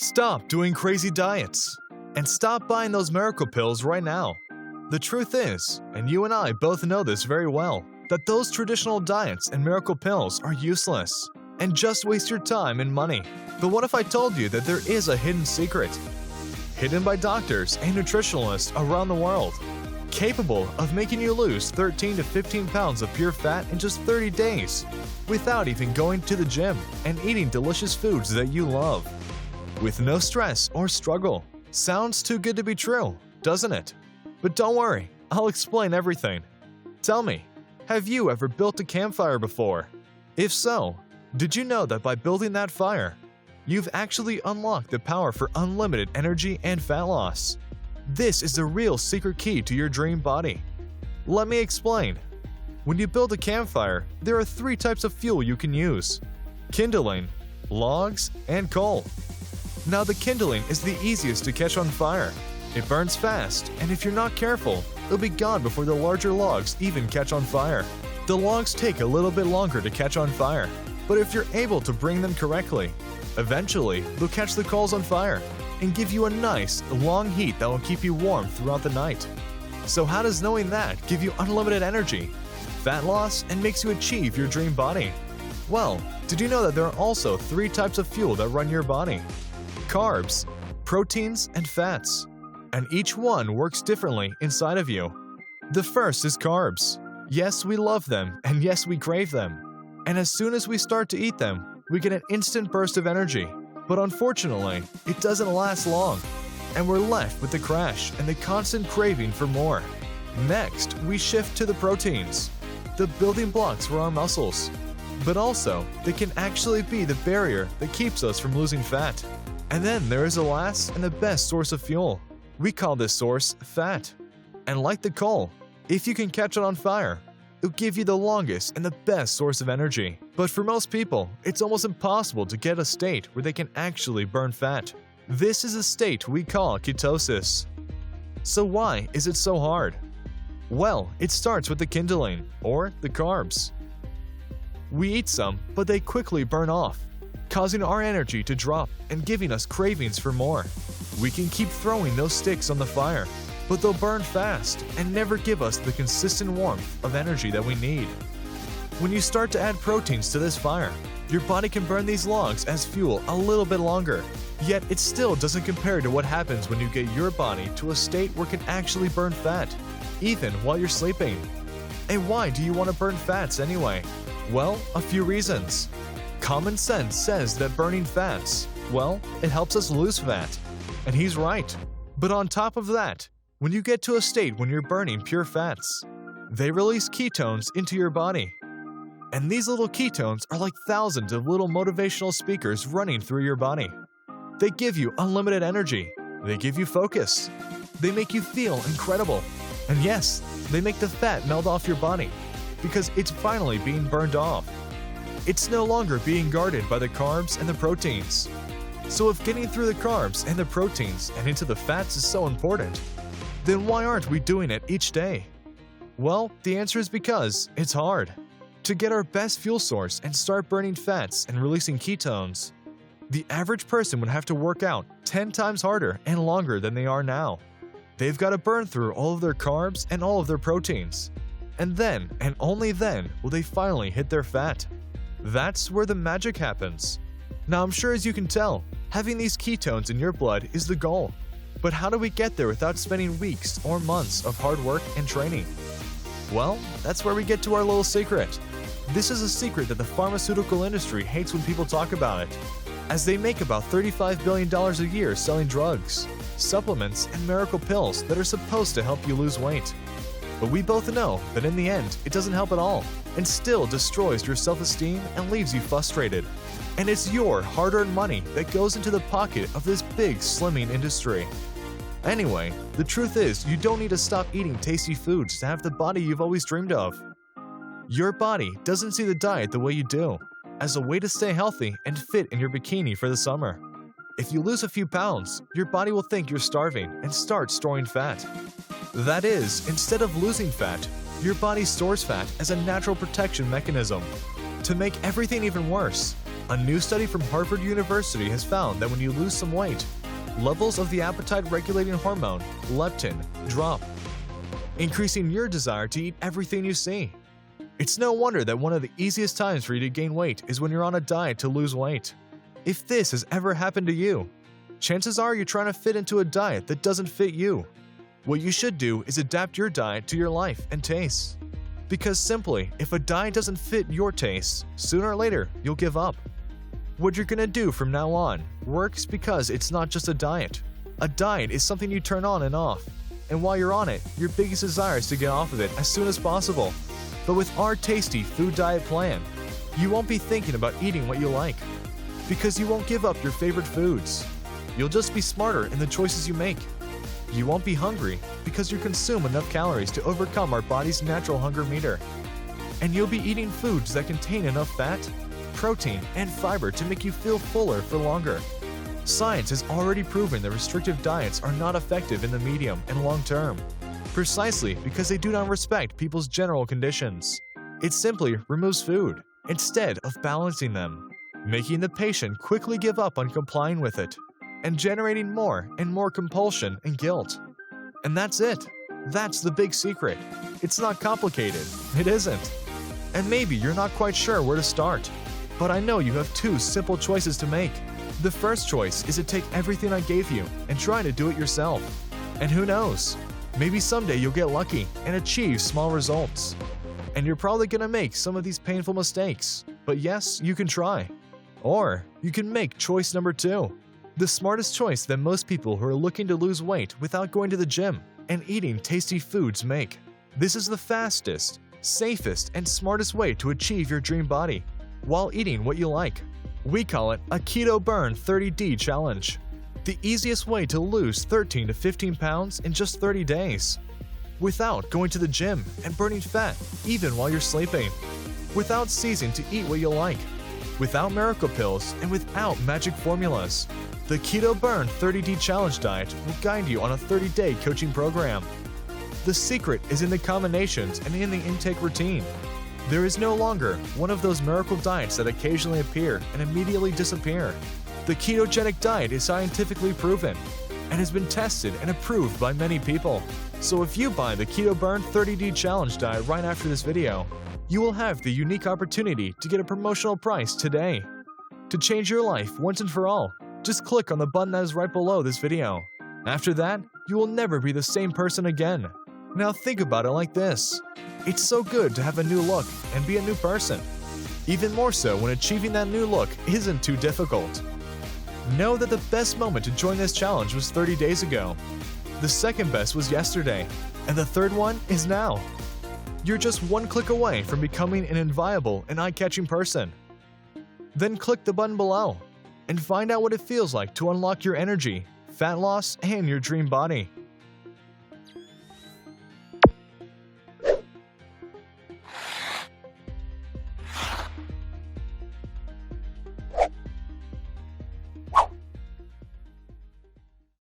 Stop doing crazy diets and stop buying those miracle pills right now. The truth is, and you and I both know this very well, that those traditional diets and miracle pills are useless and just waste your time and money. But what if I told you that there is a hidden secret, hidden by doctors and nutritionalists around the world, capable of making you lose 13 to 15 pounds of pure fat in just 30 days, without even going to the gym and eating delicious foods that you love, with no stress or struggle? Sounds too good to be true, doesn't it? But don't worry, I'll explain everything. Tell me, have you ever built a campfire before? If so, did you know that by building that fire, you've actually unlocked the power for unlimited energy and fat loss? This is the real secret key to your dream body. Let me explain. When you build a campfire, there are 3 types of fuel you can use: kindling, logs, and coal. Now, the kindling is the easiest to catch on fire. It burns fast, and if you're not careful, it'll be gone before the larger logs even catch on fire. The logs take a little bit longer to catch on fire, but if you're able to bring them correctly, eventually they'll catch the coals on fire and give you a nice, long heat that will keep you warm throughout the night. So how does knowing that give you unlimited energy, fat loss, and makes you achieve your dream body? Well, did you know that there are also 3 types of fuel that run your body? Carbs, proteins, and fats. And each one works differently inside of you. The first is carbs. Yes, we love them, and yes, we crave them. And as soon as we start to eat them, we get an instant burst of energy. But unfortunately, it doesn't last long, and we're left with the crash and the constant craving for more. Next, we shift to the proteins, the building blocks for our muscles. But also, they can actually be the barrier that keeps us from losing fat. And then there is the last and the best source of fuel. We call this source fat. And like the coal, if you can catch it on fire, it'll give you the longest and the best source of energy. But for most people, it's almost impossible to get a state where they can actually burn fat. This is a state we call ketosis. So why is it so hard? Well, it starts with the kindling, or the carbs. We eat some, but they quickly burn off, causing our energy to drop and giving us cravings for more. We can keep throwing those sticks on the fire, but they'll burn fast and never give us the consistent warmth of energy that we need. When you start to add proteins to this fire, your body can burn these logs as fuel a little bit longer. Yet it still doesn't compare to what happens when you get your body to a state where it can actually burn fat, even while you're sleeping. And why do you want to burn fats anyway? Well, a few reasons. Common sense says that burning fats, well, it helps us lose fat. And he's right. But on top of that, when you get to a state when you're burning pure fats, they release ketones into your body. And these little ketones are like thousands of little motivational speakers running through your body. They give you unlimited energy. They give you focus. They make you feel incredible. And yes, they make the fat melt off your body because it's finally being burned off. It's no longer being guarded by the carbs and the proteins. So if getting through the carbs and the proteins and into the fats is so important, then why aren't we doing it each day? Well, the answer is because it's hard. To get our best fuel source and start burning fats and releasing ketones, the average person would have to work out 10 times harder and longer than they are now. They've got to burn through all of their carbs and all of their proteins. And then, and only then, will they finally hit their fat. That's where the magic happens. Now, I'm sure as you can tell, having these ketones in your blood is the goal. But how do we get there without spending weeks or months of hard work and training? Well, that's where we get to our little secret. This is a secret that the pharmaceutical industry hates when people talk about it, as they make about $35 billion a year selling drugs, supplements, and miracle pills that are supposed to help you lose weight. But we both know that in the end, it doesn't help at all, and still destroys your self-esteem and leaves you frustrated. And it's your hard-earned money that goes into the pocket of this big slimming industry. Anyway, the truth is you don't need to stop eating tasty foods to have the body you've always dreamed of. Your body doesn't see the diet the way you do, as a way to stay healthy and fit in your bikini for the summer. If you lose a few pounds, your body will think you're starving and start storing fat. That is, instead of losing fat, your body stores fat as a natural protection mechanism. To make everything even worse, A new study from Harvard University has found that when you lose some weight, levels of the appetite-regulating hormone, leptin, drop, increasing your desire to eat everything you see. It's no wonder that one of the easiest times for you to gain weight is when you're on a diet to lose weight. If this has ever happened to you, chances are you're trying to fit into a diet that doesn't fit you. What you should do is adapt your diet to your life and tastes. Because simply, if a diet doesn't fit your tastes, sooner or later, you'll give up. What you're gonna do from now on works because it's not just a diet. A diet is something you turn on and off. And while you're on it, your biggest desire is to get off of it as soon as possible. But with our tasty food diet plan, you won't be thinking about eating what you like. Because you won't give up your favorite foods. You'll just be smarter in the choices you make. You won't be hungry because you consume enough calories to overcome our body's natural hunger meter. And you'll be eating foods that contain enough fat, protein, and fiber to make you feel fuller for longer. Science has already proven that restrictive diets are not effective in the medium and long term, precisely because they do not respect people's general conditions. It simply removes food, instead of balancing them, making the patient quickly give up on complying with it, and generating more and more compulsion and guilt. And that's it. That's the big secret. It's not complicated. It isn't. And maybe you're not quite sure where to start. But I know you have two simple choices to make. The first choice is to take everything I gave you and try to do it yourself. And who knows? Maybe someday you'll get lucky and achieve small results. And you're probably gonna make some of these painful mistakes. But yes, you can try. Or you can make choice number 2. The smartest choice that most people who are looking to lose weight without going to the gym and eating tasty foods make. This is the fastest, safest, and smartest way to achieve your dream body while eating what you like. We call it a Keto Burn 30D Challenge. The easiest way to lose 13 to 15 pounds in just 30 days. Without going to the gym and burning fat even while you're sleeping. Without ceasing to eat what you like. Without miracle pills and without magic formulas. The Keto Burn 30D Challenge Diet will guide you on a 30-day coaching program. The secret is in the combinations and in the intake routine. There is no longer one of those miracle diets that occasionally appear and immediately disappear. The ketogenic diet is scientifically proven and has been tested and approved by many people. So if you buy the Keto Burn 30D Challenge Diet right after this video, you will have the unique opportunity to get a promotional price today. To change your life once and for all, just click on the button that is right below this video. After that, you will never be the same person again. Now think about it like this. It's so good to have a new look and be a new person. Even more so when achieving that new look isn't too difficult. Know that the best moment to join this challenge was 30 days ago. The second best was yesterday, and the third one is now. You're just one click away from becoming an inviolable and eye-catching person. Then click the button below and find out what it feels like to unlock your energy, fat loss, and your dream body.